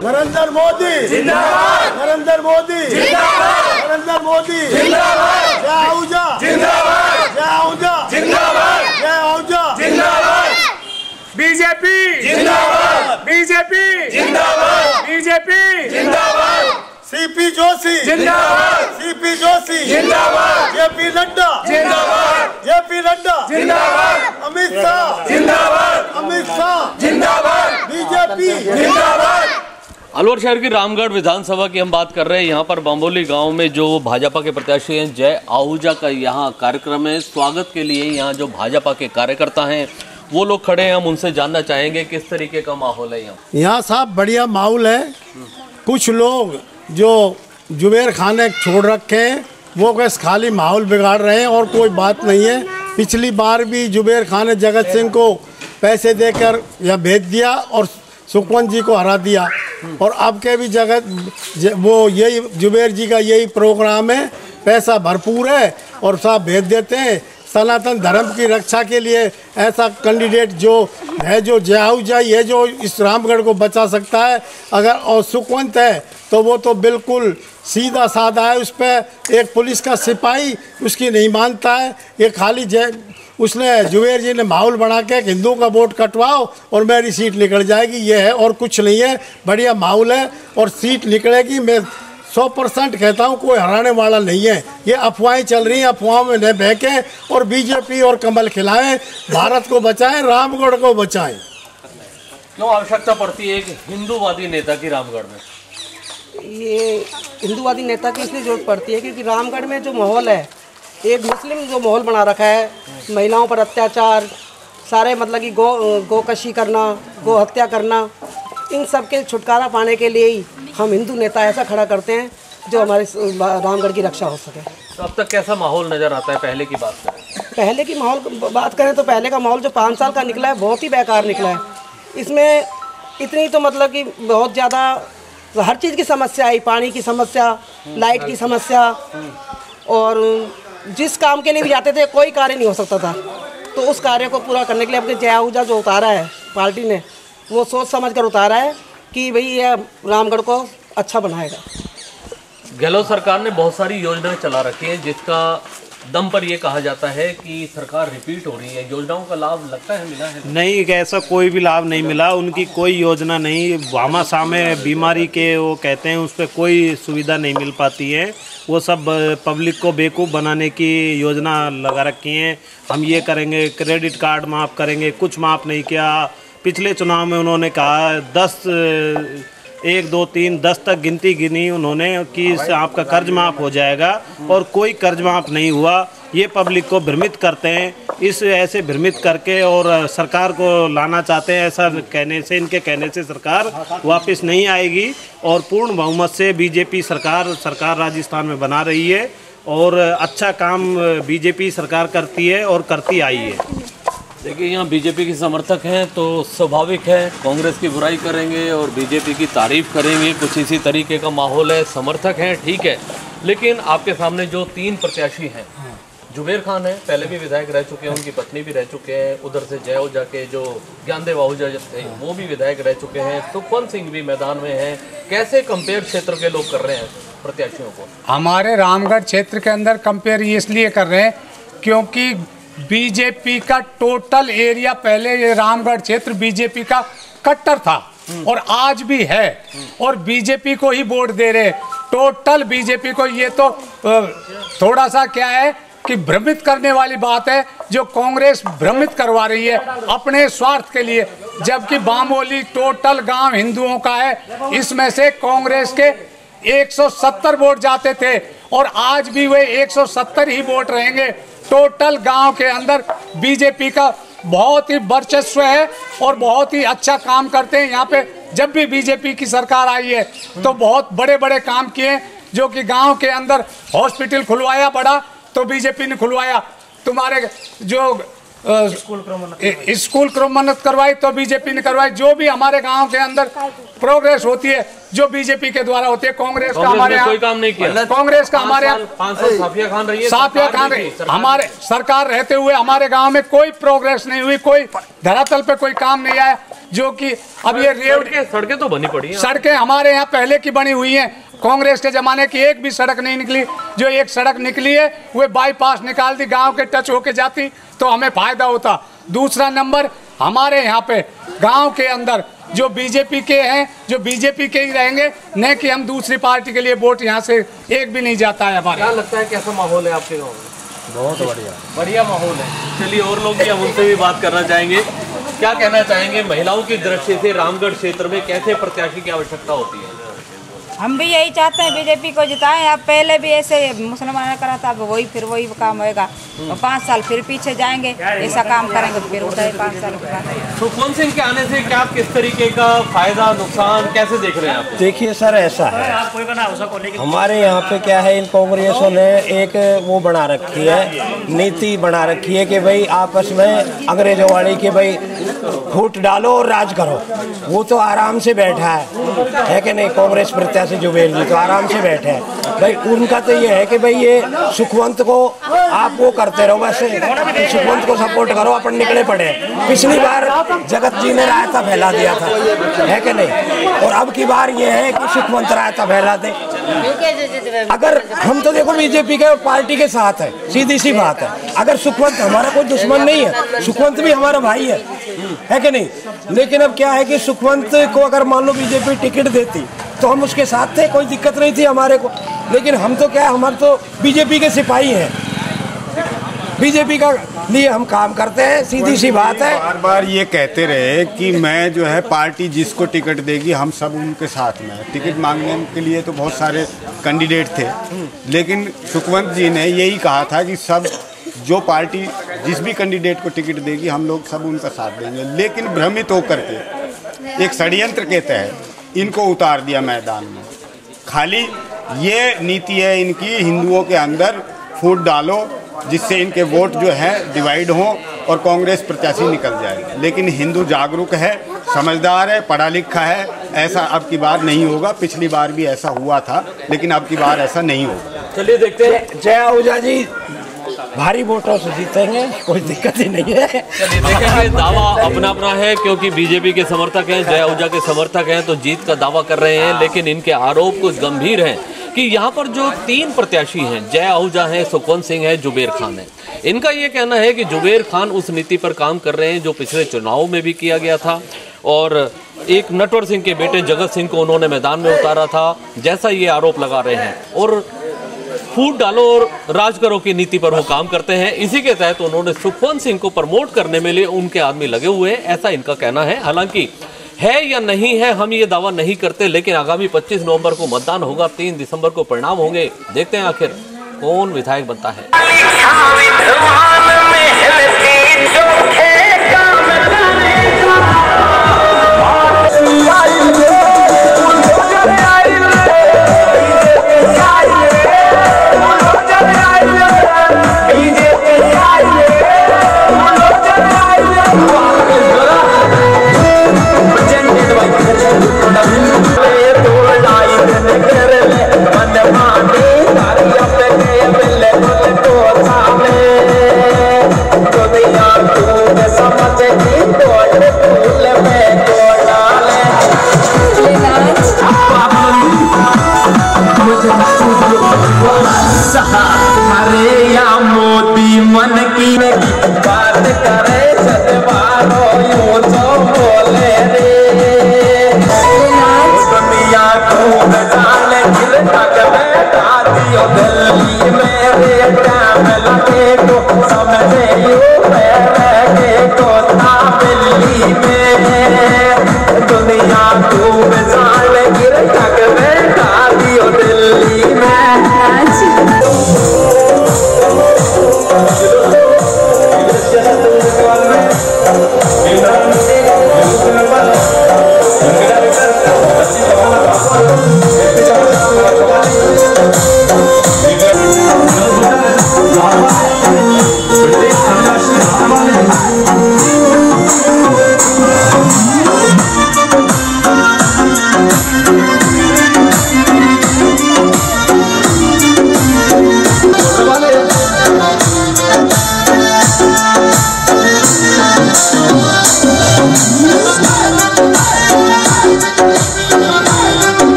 नरेंद्र मोदी जिंदाबाद, नरेंद्र मोदी जिंदाबाद, नरेंद्र मोदी जिंदाबाद, जय आहूजा जिंदाबाद, जय आहूजा जिंदाबाद, जय आहूजा जिंदाबाद, बीजेपी जिंदाबाद, बीजेपी जिंदाबाद, बीजेपी जिंदाबाद, सीपी जोशी जिंदाबाद, सीपी जोशी जिंदाबाद, जेपी नड्डा जिंदाबाद, जेपी नड्डा जिंदाबाद, अमित शाह जिंदाबाद, अमित शाह जिंदाबाद, बीजेपी जिंदाबाद। अलवर शहर की रामगढ़ विधानसभा की हम बात कर रहे हैं। यहाँ पर बम्बोली गांव में जो भाजपा के प्रत्याशी हैं जय आहूजा का यहाँ कार्यक्रम है। स्वागत के लिए यहाँ जो भाजपा के कार्यकर्ता हैं वो लोग खड़े हैं। हम उनसे जानना चाहेंगे किस तरीके का माहौल है यहाँ। यहाँ साहब बढ़िया माहौल है। कुछ लोग जो जुबेर खाने छोड़ रखे हैं वो बस खाली माहौल बिगाड़ रहे हैं और कोई बात नहीं है। पिछली बार भी जुबेर खान ने जगत सिंह को पैसे देकर या भेज दिया और सुखवंत जी को हरा दिया और अब के भी वो यही जुबेर जी का यही प्रोग्राम है। पैसा भरपूर है और साहब भेज देते हैं। सनातन धर्म की रक्षा के लिए ऐसा कैंडिडेट जो है जो जय आहूजा है जो इस रामगढ़ को बचा सकता है। अगर और सुखवंत है तो वो तो बिल्कुल सीधा साधा है। उस पर एक पुलिस का सिपाही उसकी नहीं मानता है। ये खाली उसने जुबेर जी ने माहौल बना के हिंदू का वोट कटवाओ और मेरी सीट निकल जाएगी, ये है और कुछ नहीं है। बढ़िया माहौल है और सीट निकलेगी। मैं 100% कहता हूँ, कोई हराने वाला नहीं है। ये अफवाहें चल रही हैं, अफवाहों में न बहकें और बीजेपी और कमल खिलाएं। भारत को बचाएं, रामगढ़ को बचाएं। क्यों आवश्यकता पड़ती है एक हिंदूवादी नेता की रामगढ़ में? ये हिंदूवादी नेता की इसलिए जरूरत पड़ती है क्योंकि रामगढ़ में जो माहौल है, एक मुस्लिम जो माहौल बना रखा है, महिलाओं पर अत्याचार, सारे मतलब कि गोकशी करना, गो हत्या करना, इन सब के छुटकारा पाने के लिए ही हम हिंदू नेता ऐसा खड़ा करते हैं जो हमारे रामगढ़ की रक्षा हो सके। तो अब तक कैसा माहौल नज़र आता है? पहले की बात करें, पहले की माहौल बात करें तो पहले का माहौल जो 5 साल का निकला है बहुत ही बेकार निकला है। इसमें इतनी तो मतलब कि बहुत ज़्यादा हर चीज़ की समस्या आई, पानी की समस्या, लाइट की समस्या, और जिस काम के लिए भी जाते थे कोई कार्य नहीं हो सकता था। तो उस कार्य को पूरा करने के लिए अपने जय आहूजा जो उतारा है पार्टी ने, वो सोच समझ कर उतारा है कि भाई ये रामगढ़ को अच्छा बनाएगा। गहलोत सरकार ने बहुत सारी योजनाएं चला रखी हैं जिसका दम पर ये कहा जाता है कि सरकार रिपीट हो रही है। योजनाओं का लाभ लगता है मिला है? नहीं, ऐसा कोई भी लाभ नहीं मिला। उनकी कोई योजना नहीं। भामाशाह में बीमारी के वो कहते हैं उस पर कोई सुविधा नहीं मिल पाती है। वो सब पब्लिक को बेवकूफ़ बनाने की योजना लगा रखी हैं। हम ये करेंगे, क्रेडिट कार्ड माफ़ करेंगे, कुछ माफ़ नहीं किया। पिछले चुनाव में उन्होंने कहा 1 2 3 10 तक गिनती गिनी उन्होंने कि आपका कर्ज माफ़ हो जाएगा और कोई कर्ज माफ़ नहीं हुआ। ये पब्लिक को भ्रमित करते हैं। इस ऐसे भ्रमित करके और सरकार को लाना चाहते हैं। ऐसा कहने से, इनके कहने से सरकार वापस नहीं आएगी और पूर्ण बहुमत से बीजेपी सरकार राजस्थान में बना रही है और अच्छा काम बीजेपी सरकार करती है और करती आई है। देखिए, यहाँ बीजेपी के समर्थक हैं तो स्वाभाविक है कांग्रेस की बुराई करेंगे और बीजेपी की तारीफ करेंगे। कुछ इसी तरीके का माहौल है। समर्थक हैं, ठीक है, लेकिन आपके सामने जो 3 प्रत्याशी हैं, जुबेर खान है, पहले भी विधायक रह चुके हैं, उनकी पत्नी भी रह चुके हैं। उधर से जय आहूजा के जो ज्ञानदेव आहूजा थे वो भी विधायक रह चुके हैं। सुखवंत सिंह भी मैदान में हैं। कैसे कंपेयर क्षेत्र के लोग कर रहे हैं प्रत्याशियों को? हमारे रामगढ़ क्षेत्र के अंदर कंपेयर इसलिए कर रहे हैं क्योंकि बीजेपी का टोटल एरिया, पहले ये रामगढ़ क्षेत्र बीजेपी का कट्टर था और आज भी है और बीजेपी को ही वोट दे रहे, टोटल बीजेपी को। ये तो थोड़ा सा क्या है कि भ्रमित करने वाली बात है जो कांग्रेस भ्रमित करवा रही है अपने स्वार्थ के लिए, जबकि बामोली टोटल गांव हिंदुओं का है। इसमें से कांग्रेस के 170 वोट जाते थे और आज भी वे 170 ही वोट रहेंगे। टोटल गांव के अंदर बीजेपी का बहुत ही वर्चस्व है और बहुत ही अच्छा काम करते हैं। यहाँ पे जब भी बीजेपी की सरकार आई है तो बहुत बड़े बड़े काम किए, जो कि गांव के अंदर हॉस्पिटल खुलवाया बड़ा तो बीजेपी ने खुलवाया। तुम्हारे जो स्कूल क्रमोन्नत करवाई तो बीजेपी ने करवाई। जो भी हमारे गांव के अंदर प्रोग्रेस होती है जो बीजेपी के द्वारा होती है। कांग्रेस का हमारे यहाँ कोई काम नहीं किया। कांग्रेस का हमारे यहाँ 500 साफिया खान रही, हमारे सरकार रहते हुए हमारे गांव में कोई प्रोग्रेस नहीं हुई, कोई धरातल पे कोई काम नहीं आया। जो कि अब ये सड़कें तो बनी पड़ी हैं। सड़कें हमारे यहाँ पहले की बनी हुई हैं, कांग्रेस के जमाने की एक भी सड़क नहीं निकली। जो एक सड़क निकली है वो बाईपास निकाल दी, गांव के टच होके जाती तो हमें फायदा होता। दूसरा नंबर, हमारे यहाँ पे गांव के अंदर जो बीजेपी के हैं, जो बीजेपी के ही रहेंगे, न कि हम दूसरी पार्टी के लिए वोट यहाँ से एक भी नहीं जाता है हमारे। क्या लगता है कैसा माहौल है आपके गाँव में? बहुत बढ़िया माहौल है। चलिए और लोग भी हम उनसे भी बात करना चाहेंगे। क्या कहना चाहेंगे महिलाओं की दृष्टि से रामगढ़ क्षेत्र में कैसे प्रत्याशी की आवश्यकता होती है? हम भी यही चाहते हैं बीजेपी को जिताएं। अब पहले भी ऐसे मुसलमान ने करा था, अब वही फिर वही काम होएगा। और 5 साल फिर पीछे जाएंगे, ऐसा काम करेंगे तो फिर उठाए 5 साल के बाद। सुखवंत सिंह के आने से क्या किस तरीके का फायदा नुकसान कैसे देख रहे हैं आप? देखिए सर, ऐसा है हमारे यहाँ पे क्या है, इन कांग्रेसों ने एक वो बना रखी है, नीति बना रखी है कि भाई आपस में अंग्रेजों वाली के भाई फूट डालो और राज करो। वो तो आराम से बैठा है कि नहीं? कांग्रेस प्रत्याशी जुबेर जी तो आराम से बैठे हैं भाई। उनका तो ये है कि भाई ये सुखवंत को आप वो करते रहो, बस सुखवंत को सपोर्ट करो, अपन निकले पड़े। पिछली बार जगत जी ने रायता फैला दिया था, है कि नहीं? और अब की बार ये है कि सुखवंत रायता फैला दे। अगर हम तो देखो बीजेपी के पार्टी के साथ है, सीधी सी बात है। अगर सुखवंत हमारा कोई दुश्मन नहीं है, सुखवंत भी हमारा भाई है कि नहीं? लेकिन अब क्या है कि सुखवंत को अगर मान लो बीजेपी टिकट देती तो हम उसके साथ थे, कोई दिक्कत नहीं थी हमारे को। लेकिन हम तो क्या है, हमारे तो बीजेपी के सिपाही हैं, बीजेपी का लिए हम काम करते हैं, सीधी सी बात है। बार बार ये कहते रहे कि मैं जो है पार्टी जिसको टिकट देगी हम सब उनके साथ में। टिकट मांगने के लिए तो बहुत सारे कैंडिडेट थे, लेकिन सुखवंत जी ने यही कहा था कि सब जो पार्टी जिस भी कैंडिडेट को टिकट देगी हम लोग सब उनका साथ देंगे। लेकिन भ्रमित होकर के एक षड्यंत्र के तहत इनको उतार दिया मैदान में। खाली ये नीति है इनकी, हिंदुओं के अंदर फूट डालो जिससे इनके वोट जो है डिवाइड हों और कांग्रेस प्रत्याशी निकल जाए। लेकिन हिंदू जागरूक है, समझदार है, पढ़ा लिखा है। ऐसा अब की बार नहीं होगा। पिछली बार भी ऐसा हुआ था, लेकिन अब की बार ऐसा नहीं होगा। चलिए देखते हैं। जय आहूजा जी भारी वोटों से जीतेंगे, कोई दिक्कत ही नहीं है। चलिए देखेंगे, दावा अपना अपना है क्योंकि बीजेपी के समर्थक हैं, जय आहूजा के समर्थक हैं तो जीत का दावा कर रहे हैं। लेकिन इनके आरोप कुछ गंभीर हैं कि यहाँ पर जो 3 प्रत्याशी हैं, जय आहूजा हैं, सुखवंत सिंह है, जुबेर खान है। इनका ये कहना है कि जुबेर खान उस नीति पर काम कर रहे हैं जो पिछले चुनाव में भी किया गया था और एक नटवर सिंह के बेटे जगत सिंह को उन्होंने मैदान में उतारा था, जैसा ये आरोप लगा रहे हैं। और फूट डालो और राज करो की नीति पर वो काम करते हैं। इसी के तहत उन्होंने सुखवंत सिंह को प्रमोट करने में लिए उनके आदमी लगे हुए हैं, ऐसा इनका कहना है। हालांकि है या नहीं है हम ये दावा नहीं करते, लेकिन आगामी 25 नवंबर को मतदान होगा, 3 दिसंबर को परिणाम होंगे। देखते हैं आखिर कौन विधायक बनता है। तो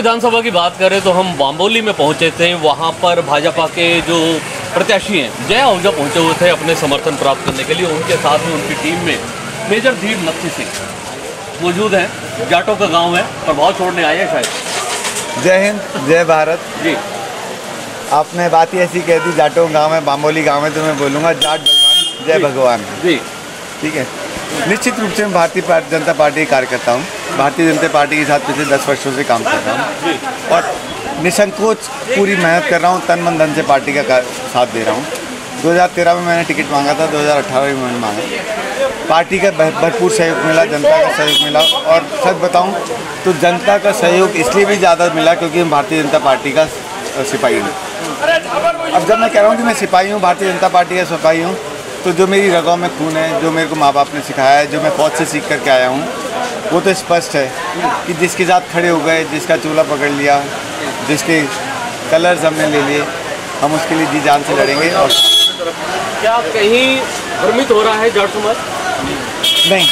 विधानसभा की बात करें तो हम बाम्बोली में पहुंचे थे। वहां पर भाजपा के जो प्रत्याशी हैं जय आहूजा पहुंचे हुए थे अपने समर्थन प्राप्त करने के लिए। उनके साथ में उनकी टीम में मेजर धीर नत्थी सिंह मौजूद हैं। जाटों का गांव है, प्रभाव छोड़ने आए हैं शायद। जय हिंद, जय भारत जी। आपने बात ही ऐसी कह दी, जाटों गांव है, बाम्बोली गांव है, तो मैं बोलूँगा जाट बलवान जय भगवान जी। ठीक है। निश्चित रूप से मैं भारतीय जनता पार्टी का कार्यकर्ता हूँ। भारतीय जनता पार्टी के साथ पिछले 10 वर्षों से काम कर रहा हूँ और निसंकोच पूरी मेहनत कर रहा हूँ, तन मन धन से पार्टी का साथ दे रहा हूँ। 2013 में मैंने टिकट मांगा था, 2018 में मैंने मांगा। पार्टी का भरपूर सहयोग मिला, जनता का सहयोग मिला और सच बताऊँ तो जनता का सहयोग इसलिए भी ज़्यादा मिला क्योंकि मैं भारतीय जनता पार्टी का सिपाही हूँ। अब जब मैं कह रहा हूँ कि मैं सिपाही हूँ, भारतीय जनता पार्टी का सिपाही हूँ, तो जो मेरी रगों में खून है, जो मेरे को माँ बाप ने सिखाया है, जो मैं फौज से सीख करके आया हूँ, वो तो स्पष्ट है कि जिसके साथ खड़े हो गए, जिसका चूल्हा पकड़ लिया, जिसके कलर्स हमने ले लिए, हम उसके लिए जी जान से लड़ेंगे। और क्या कहीं भ्रमित हो रहा है जाट समाज? नहीं,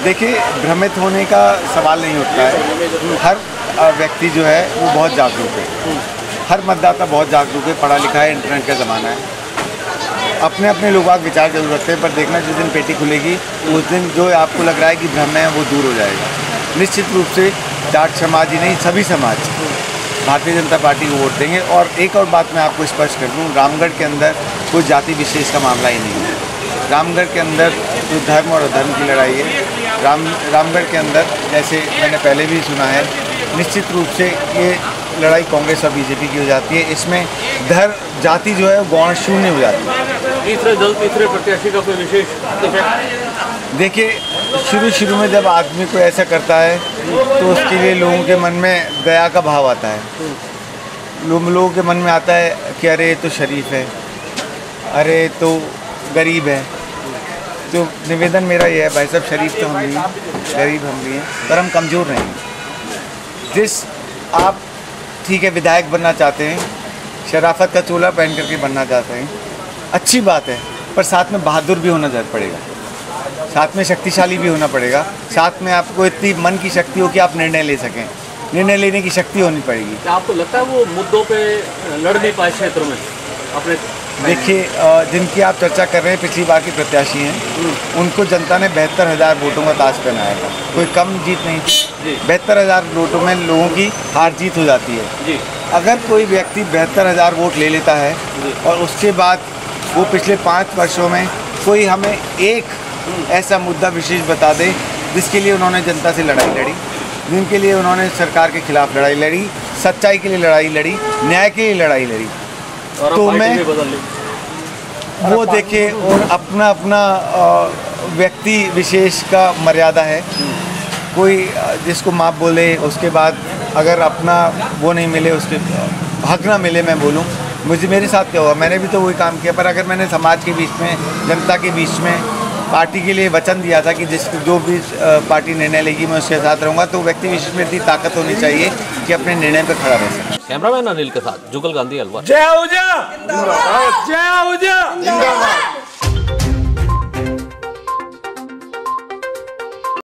देखिए भ्रमित होने का सवाल नहीं उठता है। हर व्यक्ति जो है वो बहुत जागरूक है, हर मतदाता बहुत जागरूक है, पढ़ा लिखा है, इंटरनेट का ज़माना है। अपने अपने लोग आप विचार जरूर रखते हैं, पर देखना जिस दिन पेटी खुलेगी उस दिन जो आपको लग रहा है कि भ्रम है वो दूर हो जाएगा। निश्चित रूप से जाट समाज ही नहीं, सभी समाज भारतीय जनता पार्टी को वोट देंगे। और एक और बात मैं आपको स्पष्ट कर दूँ, रामगढ़ के अंदर कोई जाति विशेष का मामला ही नहीं है। रामगढ़ के अंदर जो धर्म और अधर्म की लड़ाई है, रामगढ़ के अंदर जैसे मैंने पहले भी सुना है, निश्चित रूप से ये लड़ाई कांग्रेस और बीजेपी की हो जाती है। इसमें धर्म जाति जो है गौण शून्य हो जाती है। तीसरे प्रत्याशी का कोई विशेष? देखिए शुरू में जब आदमी को ऐसा करता है तो उसके लिए लोगों के मन में दया का भाव आता है। लोगों के मन में आता है कि अरे तो शरीफ है, अरे तो गरीब है। तो निवेदन मेरा ये है, भाई साहब शरीफ तो हम भी हैं, गरीब हम भी हैं, पर हम कमज़ोर नहीं हैं। जिस आप ठीक है विधायक बनना चाहते हैं, शराफत का चोला पहन करके बनना चाहते हैं, अच्छी बात है, पर साथ में बहादुर भी होना पड़ेगा, साथ में शक्तिशाली भी होना पड़ेगा, साथ में आपको इतनी मन की शक्ति हो कि आप निर्णय ले सकें, निर्णय लेने की शक्ति होनी पड़ेगी। क्या आपको लगता है वो मुद्दों पे लड़ नहीं पाए क्षेत्र में अपने? देखिए जिनकी आप चर्चा कर रहे हैं पिछली बार की प्रत्याशी हैं, उनको जनता ने 72,000 वोटों का ताज पहनाया था। कोई कम जीत नहीं थी। 72,000 वोटों में लोगों की हार जीत हो जाती है जी। अगर कोई व्यक्ति 72,000 वोट ले लेता है और उसके बाद वो पिछले 5 वर्षों में कोई हमें एक ऐसा मुद्दा विशेष बता दे जिसके लिए उन्होंने जनता से लड़ाई लड़ी, जिनके लिए उन्होंने सरकार के खिलाफ लड़ाई लड़ी, सच्चाई के लिए लड़ाई लड़ी, न्याय के लिए लड़ाई लड़ी, तो मैं वो देखिए। और अपना अपना व्यक्ति विशेष का मर्यादा है। कोई जिसको माफ़ बोले, उसके बाद अगर अपना वो नहीं मिले, उसके हक ना मिले, मैं बोलूँ मेरे साथ क्या हुआ, मैंने भी तो वही काम किया। पर अगर मैंने समाज के बीच में, जनता के बीच में पार्टी के लिए वचन दिया था कि जो भी पार्टी निर्णय लेगी मैं उसके साथ रहूँगा, तो व्यक्ति विशेष में इतनी ताकत होनी चाहिए कि अपने निर्णय पर खड़ा रह सके। कैमरामैन अनिल के साथ जुगल गांधी अलवर। जय आहूजा, जय आहूजा।